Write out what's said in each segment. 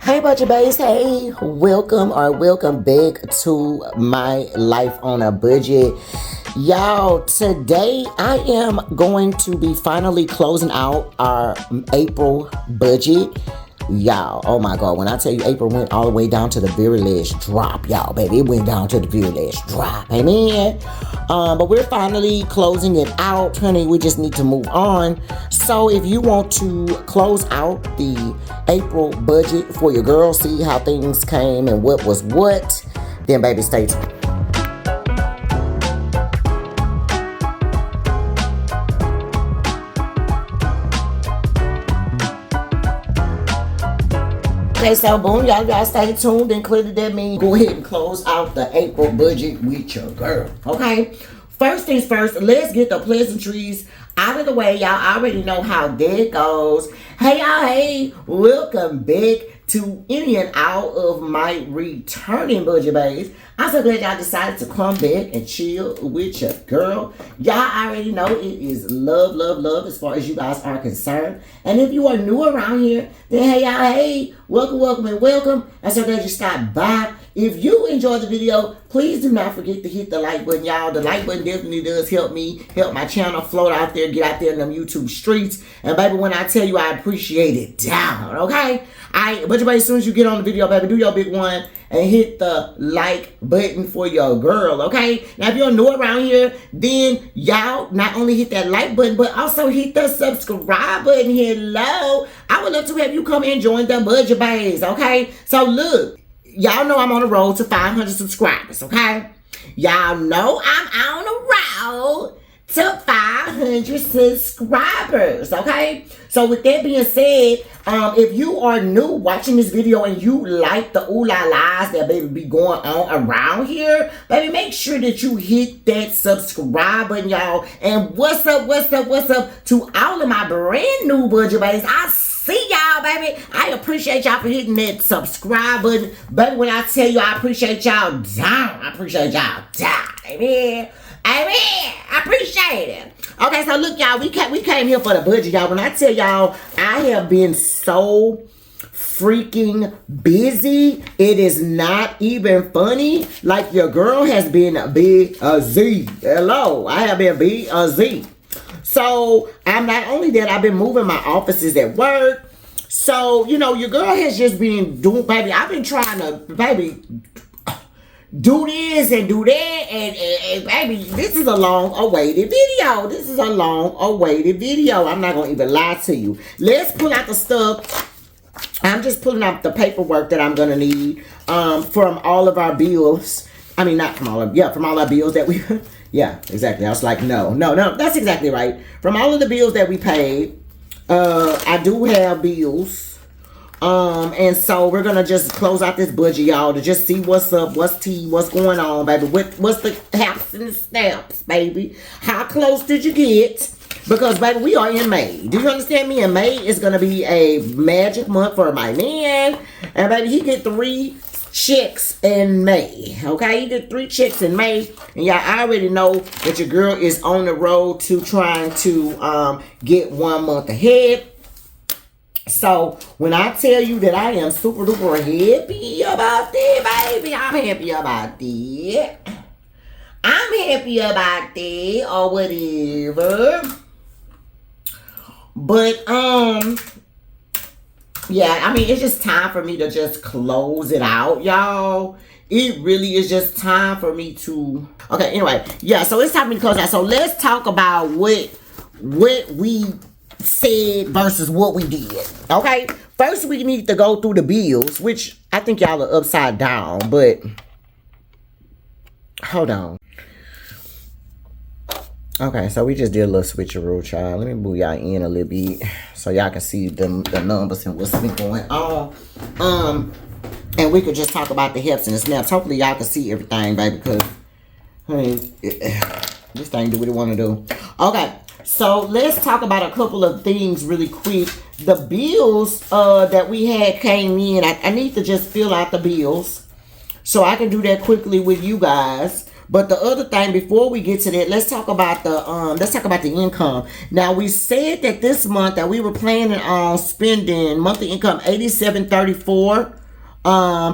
Hey Budget Baes, hey, welcome back to my life on a budget. Y'all, today I am going to be finally closing out our April budget. Y'all, oh my God, when I tell you April went all the way down to the very last drop, y'all, baby, it went down to the very last drop, amen. But we're finally closing it out, honey. We just need to move on. So if you want to close out the April budget for your girl, see how things came and what was what, then baby, stay tuned. Okay, so boom, y'all gotta stay tuned, and clearly that means go ahead and close out the April budget with your girl, okay? First things first, let's get the pleasantries out of the way. Y'all already know how that goes. Hey, y'all, hey, welcome back to any and out of my returning Budget Baes. I'm so glad y'all decided to come back and chill with your girl. Y'all already know it is love, love, love as far as you guys are concerned. And if you are new around here, then hey, y'all, hey, welcome, and welcome. I'm so glad you stopped by. If you enjoyed the video, please do not forget to hit the like button, y'all. The like button definitely does help me, help my channel float out there, get out there in them YouTube streets. And baby, when I tell you I appreciate it, down, okay? But as soon as you get on the video, baby, do your big one and hit the like button for your girl, okay? Now, if you're new around here, then y'all not only hit that like button, but also hit the subscribe button. Hello. I would love to have you come and join the Budget Baes, okay? So, look, y'all know I'm on the road to 500 subscribers, okay? Y'all know I'm on the road to 500 subscribers, okay? So with that being said, if you are new watching this video and you like the ooh la la's that baby be going on around here, baby, make sure that you hit that subscribe button, y'all. And what's up to all of my brand new Budget Baes. I see y'all, baby. I appreciate y'all for hitting that subscribe button. Baby, when I tell you I appreciate y'all down, I appreciate y'all down, amen. Amen. I appreciate it. Okay, so look, y'all, we came here for the budget, y'all. When I tell y'all, I have been so freaking busy, it is not even funny. Like, your girl has been busy. Hello, I have been busy. So, I'm not only that, I've been moving my offices at work. So, you know, your girl has just been doing, baby, I've been trying to, baby, do this and do that, and baby, this is a long-awaited video. This is a long-awaited video. I'm not gonna even lie to you. Let's pull out the stuff. I'm just pulling out the paperwork that I'm gonna need from all of our bills. I mean, not from all of, yeah, from all our bills that we, yeah, exactly. I was like, no, that's exactly right. From all of the bills that we paid, I do have bills. And so we're gonna just close out this budget, y'all, to just see what's up, what's tea, what's going on, baby. What's the haps and the snaps, baby? How close did you get? Because, baby, we are in May. Do you understand me? And May is gonna be a magic month for my man. And baby, he get 3 checks in May. Okay, he did 3 checks in May, and y'all already know that your girl is on the road to trying to get 1 month ahead. So, when I tell you that I am super duper happy about that, baby, I'm happy about that. I'm happy about that, or whatever. But, yeah, I mean, it's just time for me to just close it out, y'all. It really is just time for me to, okay, anyway, yeah, so it's time for me to close out. So, let's talk about what we said versus what we did. Okay, first we need to go through the bills, which I think y'all are upside down, but hold on. Okay, so we just did a little switcheroo, child. Let me move y'all in a little bit so y'all can see the numbers and what's been going on. And we could just talk about the helps and the snaps. Hopefully y'all can see everything, baby, because honey, this thing do what it want to do. Okay. So, let's talk about a couple of things really quick. The bills that we had came in. I need to just fill out the bills so I can do that quickly with you guys. But the other thing, before we get to that, let's talk about the income. Now, we said that this month that we were planning on spending monthly income $87.34.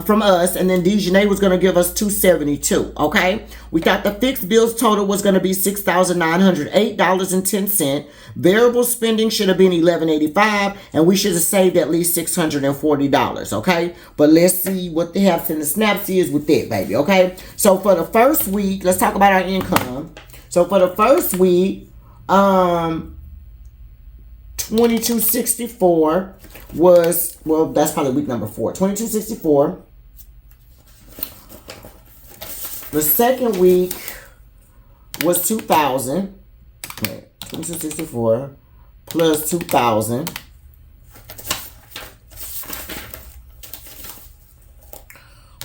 from us, and then Dejanay was going to give us $272. Okay, we thought the fixed bills total was going to be $6,908.10. Variable spending should have been $1,185, and we should have saved at least $640. Okay, but let's see what the helps and the snaps is with that, baby. Okay, so for the first week, let's talk about our income. So for the first week, 2264 was, well, that's probably week number 4. 2264. The second week was 2000. Okay, 2264 plus 2000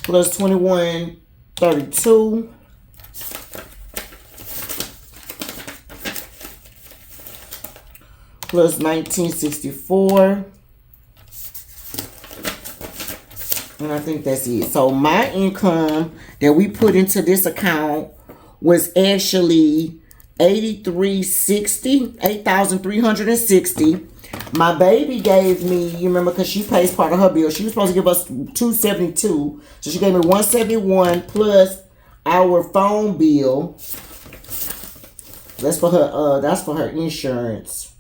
plus 2132 plus 1964. And I think that's it. So my income that we put into this account was actually $8,360. My baby gave me, you remember, because she pays part of her bill, she was supposed to give us $272. So she gave me $171 plus our phone bill. That's for her insurance.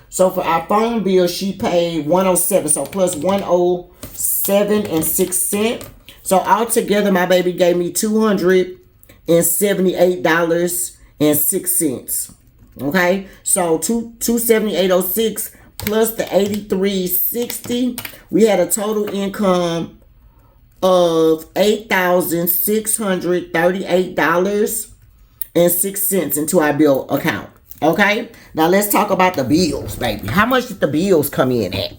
So for our phone bill, she paid $107. So plus $107.06. So altogether, my baby gave me $278.06. Okay, so $278.06 plus the $83.60. We had a total income of $8,638.06 into our bill account. Okay, now let's talk about the bills, baby. How much did the bills come in at?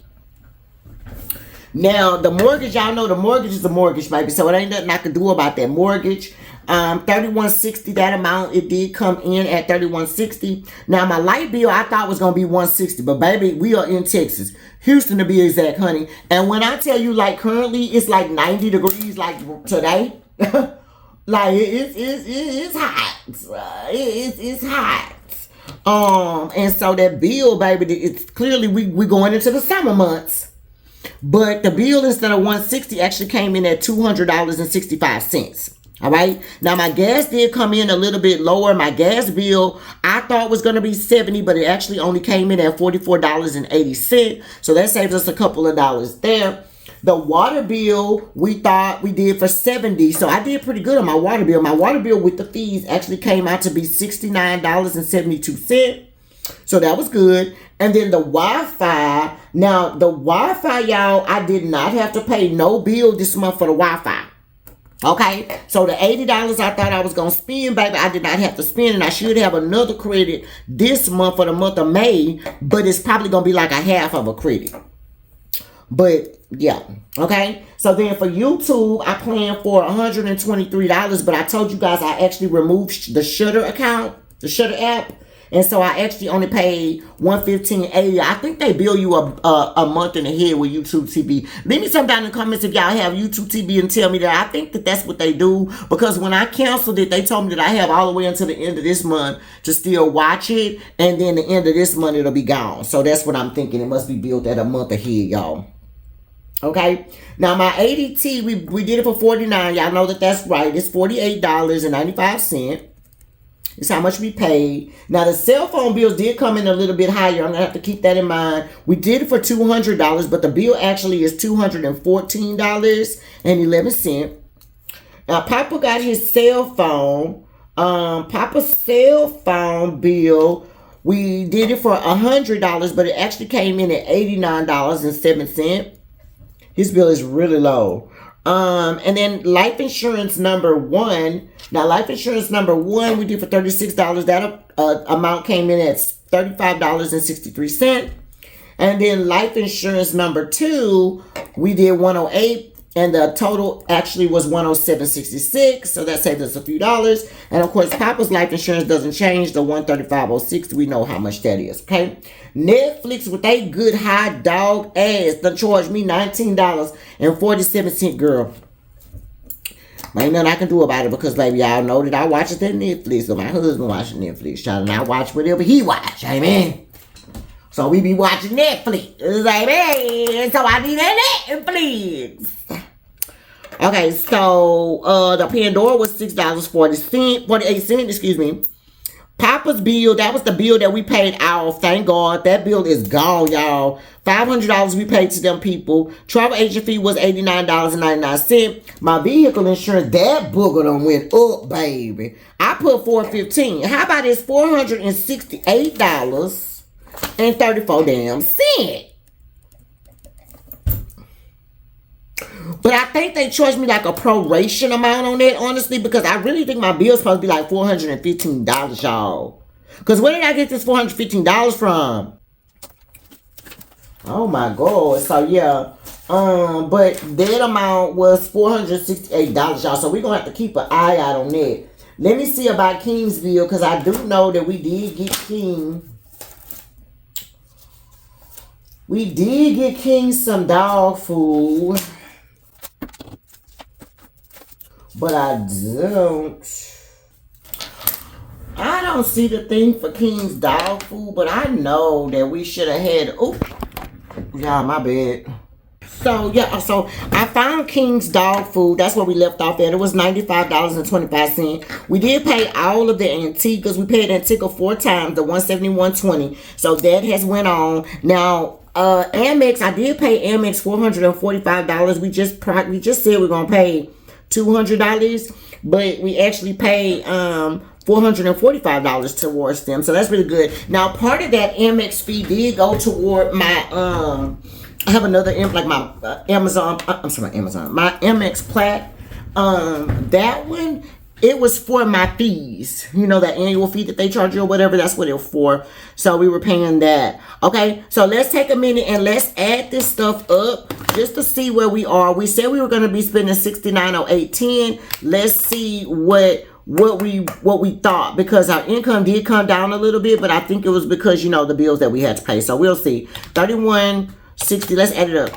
Now, the mortgage, y'all know the mortgage is the mortgage, baby. So it ain't nothing I can do about that mortgage. $31.60, that amount, it did come in at $31.60. Now, my light bill, I thought was going to be $160. But, baby, we are in Texas. Houston, to be exact, honey. And when I tell you, like, currently, it's like 90 degrees, like, today. Like, it's hot. It's hot. And so that bill, baby, it's clearly we going into the summer months. But the bill, instead of $160, actually came in at $200.65. All right. Now, my gas did come in a little bit lower. My gas bill, I thought was going to be $70, but it actually only came in at $44.80. So that saves us a couple of dollars there. The water bill, we thought we did for $70. So I did pretty good on my water bill. My water bill with the fees actually came out to be $69.72. So that was good. And then the Wi-Fi. Now, the Wi-Fi, y'all, I did not have to pay no bill this month for the Wi-Fi. Okay? So the $80 I thought I was going to spend, baby, I did not have to spend. And I should have another credit this month for the month of May. But it's probably going to be like a half of a credit. But, yeah. Okay? So then for YouTube, I planned for $123. But I told you guys I actually removed the Shutter account, the Shutter app. And so I actually only paid $115.80. I think they bill you a month in ahead with YouTube TV. Leave me some down in the comments if y'all have YouTube TV and tell me that. I think that that's what they do. Because when I canceled it, they told me that I have all the way until the end of this month to still watch it. And then the end of this month, it'll be gone. So that's what I'm thinking. It must be billed at a month ahead, y'all. Okay. Now, my ADT, we did it for $49. Y'all know that that's right. It's $48.95. It's how much we paid. Now, the cell phone bills did come in a little bit higher. I'm going to have to keep that in mind. We did it for $200, but the bill actually is $214.11. Now, Papa got his cell phone. Papa's cell phone bill, we did it for $100, but it actually came in at $89.07. His bill is really low. And then life insurance number 1. Now, life insurance number 1, we did for $36. That amount came in at $35.63. And then life insurance number 2, we did $108. And the total actually was $107.66. So that saved us a few dollars. And of course, Papa's life insurance doesn't change. The $135.06, we know how much that is. Okay. Netflix with a good hot dog ass done charged me $19.47, girl. Ain't nothing I can do about it because, baby, y'all know that I watch it on Netflix. So my husband watching Netflix. Trying to not watch whatever he watch. Amen. So we be watching Netflix. Amen. So I need that Netflix. Okay, so the Pandora was $6.48, excuse me. Papa's bill, that was the bill that we paid out. Thank God. That bill is gone, y'all. $500 we paid to them people. Travel agent fee was $89.99. My vehicle insurance, that booger done went up, baby. I put $415. How about this $468.34? But I think they charged me like a proration amount on that, honestly, because I really think my bill's supposed to be like $415, y'all. Because where did I get this $415 from? Oh my God. So yeah. But that amount was $468, y'all. So we're gonna have to keep an eye out on that. Let me see about King's bill, because I do know that we did get King. We did get King some dog food. But I don't see the thing for King's dog food, but I know that we should have had, oh, yeah, my bad. So, yeah, so I found King's dog food. That's where we left off at. It was $95.25. We did pay all of the Antigas. We paid Antigua 4 times, the $171.20. So that has went on. Now, Amex, I did pay Amex $445. We just said we're going to pay $200, but we actually paid $445 towards them, so that's really good. Now, part of that Amex fee did go toward my I have another like my Amazon. I'm sorry, my Amazon. My Amex Plat. That one, it was for my fees. You know, that annual fee that they charge you or whatever. That's what it was for. So we were paying that. Okay, so let's take a minute and let's add this stuff up just to see where we are. We said we were going to be spending $69.08.10. Let's see what we thought, because our income did come down a little bit, but I think it was because, you know, the bills that we had to pay. So we'll see. $31.60. Let's add it up.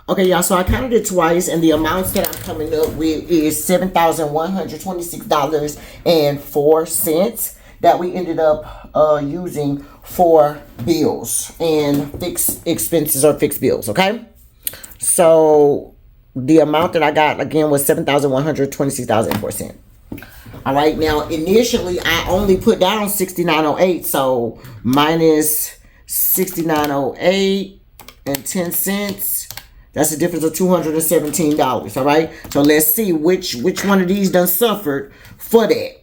Okay, y'all, so I counted it twice, and the amounts that I'm coming up with is $7,126.04 that we ended up using for bills and fixed expenses or fixed bills, okay? So the amount that I got, again, was $7,126.04. All right, now, initially, I only put down $69.08, so minus $69.08.10. That's a difference of $217, all right? So let's see which one of these done suffered for that.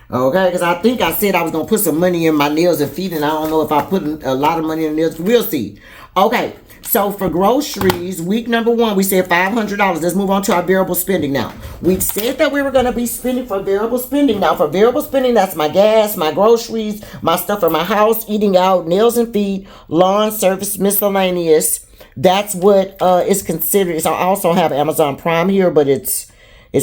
Okay, because I think I said I was going to put some money in my nails and feet, and I don't know if I put a lot of money in the nails. We'll see. Okay, so for groceries, week number 1, we said $500. Let's move on to our variable spending now. We said that we were going to be spending for variable spending. Now, for variable spending, that's my gas, my groceries, my stuff for my house, eating out, nails and feet, lawn service, miscellaneous. That's what is considered. So I also have Amazon Prime here, but it's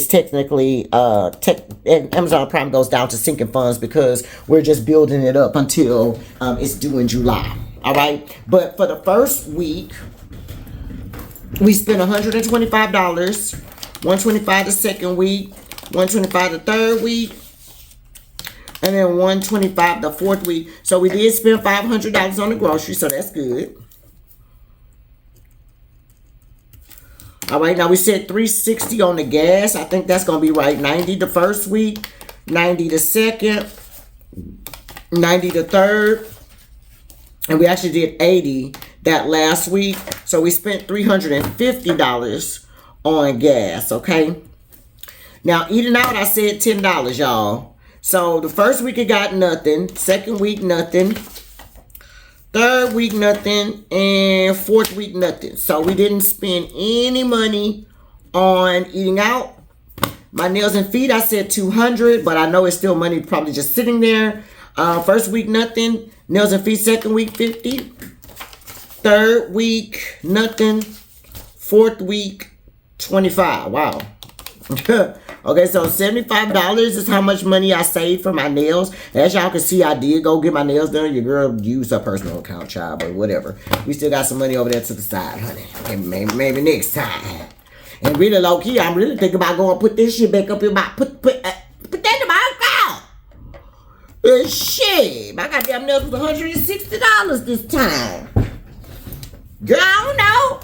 technically Amazon Prime goes down to sinking funds because we're just building it up until it's due in July. All right, but for the first week, we spent $125, $125 the second week, $125 the third week, and then $125 the fourth week. So we did spend $500 on the groceries, so that's good. All right, now we said $360 on the gas. I think that's going to be right. $90 the first week, $90 the second, $90 the third. And we actually did $80 that last week. So we spent $350 on gas, okay? Now, eating out, I said $10, y'all. So the first week it got nothing. Second week, nothing. Third week, nothing. And fourth week, nothing. So we didn't spend any money on eating out. My nails and feet, I said $200, but I know it's still money probably just sitting there. First week, nothing. Nails and feet, second week, $50. Third week, nothing. Fourth week, $25. Wow. Okay, so $75 is how much money I saved for my nails. As y'all can see, I did go get my nails done. Your girl used her personal account, child, but whatever. We still got some money over there to the side, honey. And maybe next time. And really low key, I'm really thinking about going put this shit back up in my put that in my account. Shit, my goddamn nails was $160 this time. Girl, I don't know.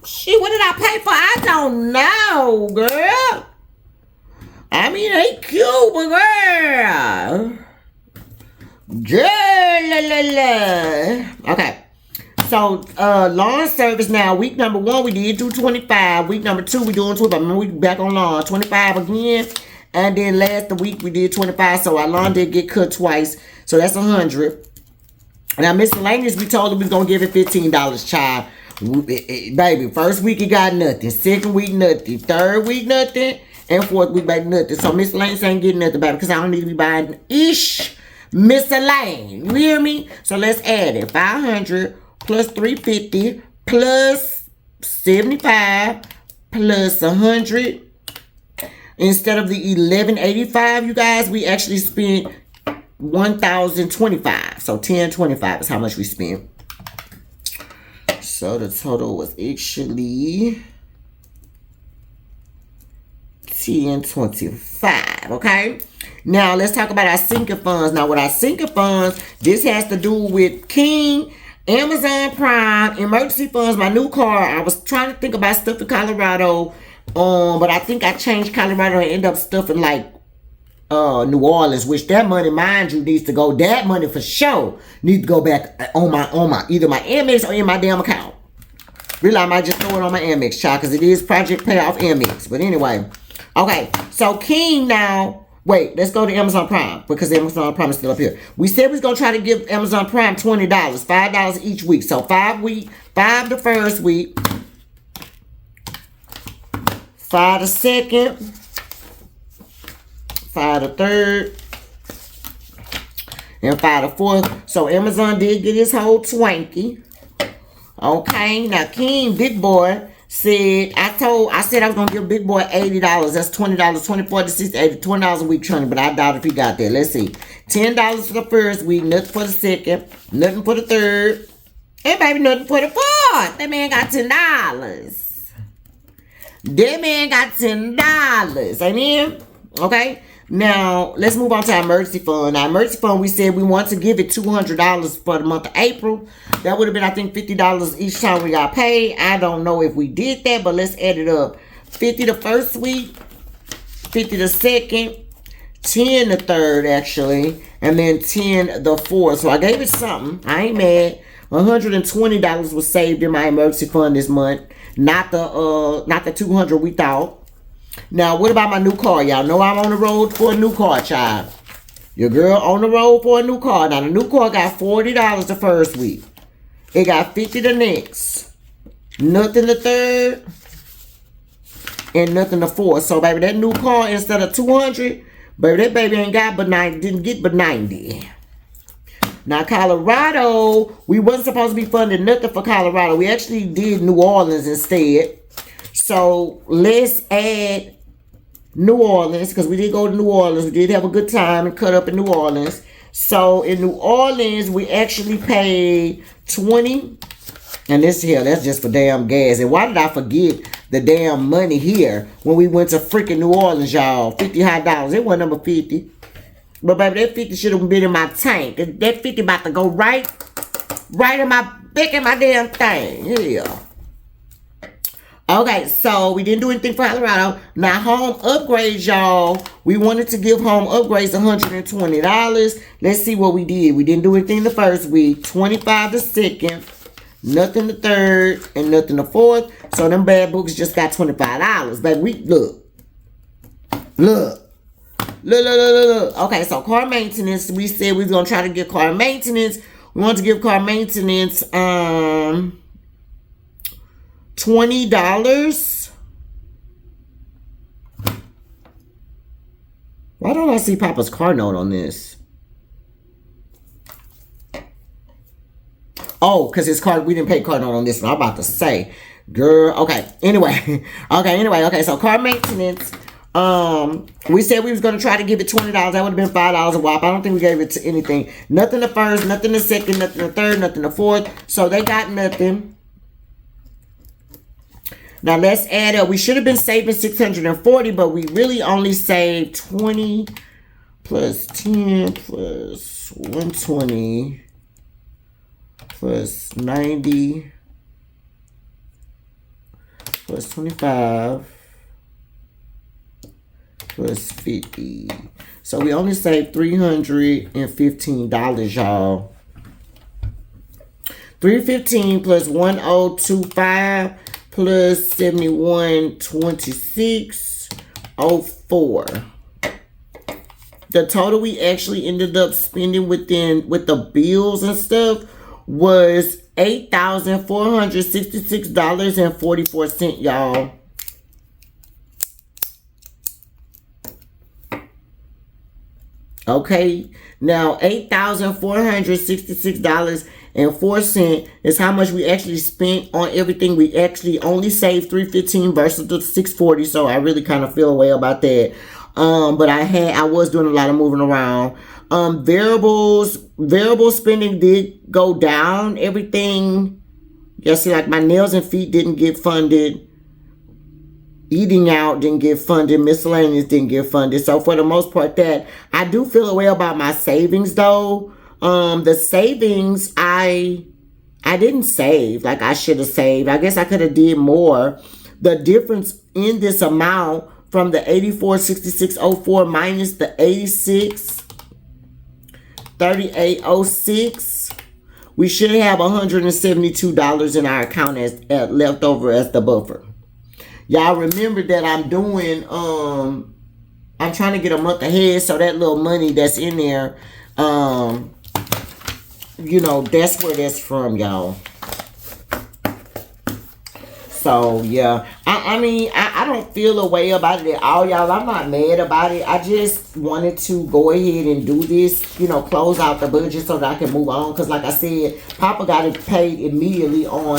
Shit, what did I pay for? I don't know, girl. I mean, they cute, but girl. Okay. So, lawn service now. Week number 1, we did do 25. Week number 2, we doing 25. Remember, we back on lawn. 25 again. And then last week, we did 25. So, our lawn did get cut twice. So, that's 100. Now, miscellaneous, we told her we was going to give it $15, child. Baby, first week, it got nothing. Second week, nothing. Third week, nothing. And fourth week, baby, nothing. So, miscellaneous ain't getting nothing, baby, because I don't need to be buying miscellaneous. You hear me? So, let's add it. 500 plus 350 plus 75 plus 100. Instead of the 1185, you guys, we actually spent 1,025. So 1025 is how much we spent. So the total was actually 1025. Okay. Now let's talk about our sinking funds. Now with our sinking funds, this has to do with King, Amazon Prime, emergency funds, my new car. I was trying to think about stuff in Colorado, but I think I changed Colorado and ended up stuffing like New Orleans, which that money, mind you, needs to go. That money for sure needs to go back on my either my Amex or in my damn account. Really, I might just throw it on my Amex, child, because it is Project Payoff Amex. But anyway, okay. So King now. Wait, let's go to Amazon Prime because Amazon Prime is still up here. We said we was going to try to give Amazon Prime $20, $5 each week. So 5 the first week, 5 the second, 5 the third, and 5 the fourth. So Amazon did get his whole $20. Okay, now King, big boy, said, I said I was going to give Big Boy $80. That's $20, 24 to 60, $80, $20 a week, Tony, but I doubt if he got that. Let's see. $10 for the first week, nothing for the second, nothing for the third, and baby, nothing for the fourth. That man got $10. That man got $10. Amen? Okay? Now, let's move on to our emergency fund. Our emergency fund, we said we want to give it $200 for the month of April. That would have been, I think, $50 each time we got paid. I don't know if we did that, but let's add it up. 50 the first week, 50 the second, 10 the third, actually, and then 10 the fourth. So I gave it something. I ain't mad. $120 was saved in my emergency fund this month. Not the $200 we thought. Now, what about my new car? Y'all know I'm on the road for a new car, child. Your girl on the road for a new car. Now, the new car got $40 the first week. It got $50 the next. Nothing the third. And nothing the fourth. So, baby, that new car, instead of $200, baby, that baby ain't got but 90, didn't get but 90. Now, Colorado, we wasn't supposed to be funding nothing for Colorado. We actually did New Orleans instead. So let's add New Orleans because we did go to New Orleans. We did have a good time and cut up in New Orleans. So in New Orleans, we actually paid $20. And this here, that's just for damn gas. And why did I forget the damn money here when we went to freaking New Orleans, y'all? $50 hot. It wasn't number 50. But baby, that 50 should have been in my tank. That 50 about to go right in my back in my damn thing. Yeah. Okay, so we didn't do anything for Colorado. Now, home upgrades, y'all. We wanted to give home upgrades $120. Let's see what we did. We didn't do anything the first week. 25 the second, nothing the third, and nothing the fourth. So them bad books just got $25. Baby, we look. Okay, so car maintenance. We said we was gonna try to get car maintenance. We want to give car maintenance $20. Why don't I see Papa's car note on this? Oh, because his card, we didn't pay card note on this one. I'm about to say. Girl, okay. Anyway. Okay, so car maintenance. We said we was going to try to give it $20. That would have been $5 a whop. I don't think we gave it to anything. Nothing the first, nothing the second, nothing the third, nothing the fourth. So they got nothing. Now let's add up. We should have been saving $640, but we really only saved 20 plus 10 plus 120 plus 90 plus 25 plus 50. So we only saved $315, y'all. $315 plus 1025 plus 7126.04. The total we actually ended up spending with the bills and stuff was $8,466.44, y'all. Okay, now $8,466.04 is how much we actually spent on everything. We actually only saved $315 versus the $640, so I really kind of feel a way about that. But I was doing a lot of moving around. Variable spending did go down. Everything, you see, like my nails and feet didn't get funded. Eating out didn't get funded. Miscellaneous didn't get funded. So for the most part, that I do feel a way about my savings though. The savings I didn't save like I should have saved. I guess I could have did more. The difference in this amount from the $84.66.04 minus the $86.38.06, we should have $172 in our account as left over as the buffer. Y'all remember that I'm doing, I'm trying to get a month ahead, so that little money that's in there, you know, that's where that's from, y'all. So, yeah. I mean, I don't feel a way about it at all, y'all. I'm not mad about it. I just wanted to go ahead and do this, you know, close out the budget so that I can move on. Because, like I said, Papa got it paid immediately on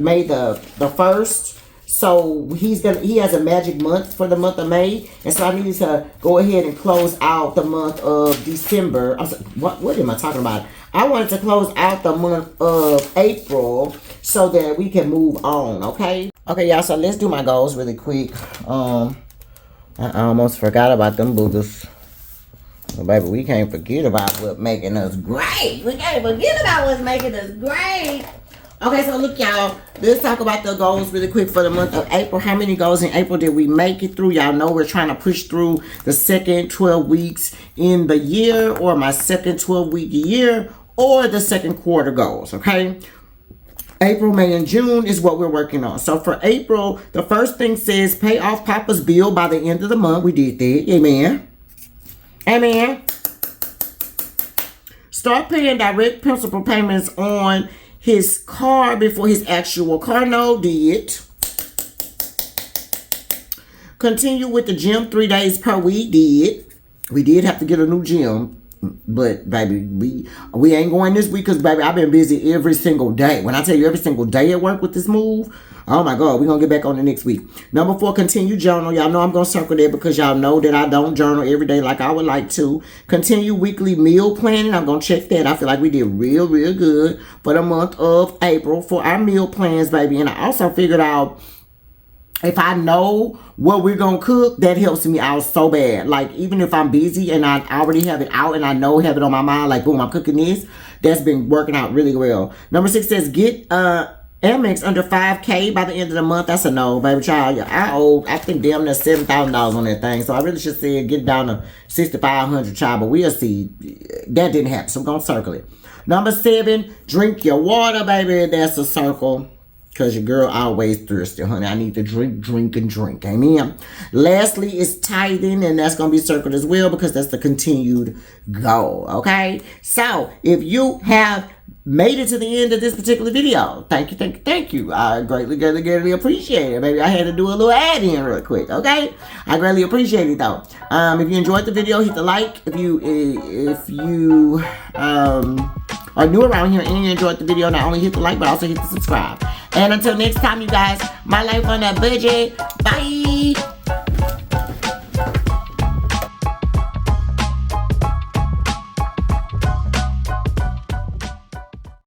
May the 1st. So he has a magic month for the month of May, and so I needed to go ahead and close out the month of December. I was like, what am I talking about? I wanted to close out the month of April so that we can move on. Okay, y'all. So let's do my goals really quick. I almost forgot about them boogers. Well, baby, we can't forget about what's making us great. We can't forget about what's making us great. Okay, so look, y'all, let's talk about the goals really quick for the month of April. How many goals in April did we make it through? Y'all know we're trying to push through the second 12 weeks in the year, or my second 12-week year, or the second quarter goals, okay? April, May, and June is what we're working on. So for April, the first thing says pay off Papa's bill by the end of the month. We did that. Amen. Amen. Start paying direct principal payments on his car before his actual car note. Did. Continue with the gym 3 days per week. Did. We did have to get a new gym. But, baby, we ain't going this week because, baby, I've been busy every single day. When I tell you every single day at work with this move, oh, my God, we're going to get back on the next week. Number 4, continue journal. Y'all know I'm going to circle that because y'all know that I don't journal every day like I would like to. Continue weekly meal planning. I'm going to check that. I feel like we did real, real good for the month of April for our meal plans, baby. And I also figured out if I know what we're going to cook, that helps me out so bad. Like, even if I'm busy and I already have it out and I have it on my mind, like, boom, I'm cooking this, that's been working out really well. Number 6 says get Amex under 5K by the end of the month. That's a no, baby child. I think damn near $7,000 on that thing. So I really should say get it down to $6,500, child. But we'll see. That didn't happen, so I'm going to circle it. Number 7, drink your water, baby. That's a circle. Because your girl always thirsty, honey. I need to drink. Amen. Lastly is tithing, and that's going to be circled as well because that's the continued goal. Okay? So, if you have made it to the end of this particular video, thank you. I greatly appreciate it. Maybe I had to do a little ad in real quick. Okay? I greatly appreciate it, though. If you enjoyed the video, hit the like. If you are new around here and you enjoyed the video, not only hit the like, but also hit the subscribe. And until next time, you guys, my life on a budget. Bye.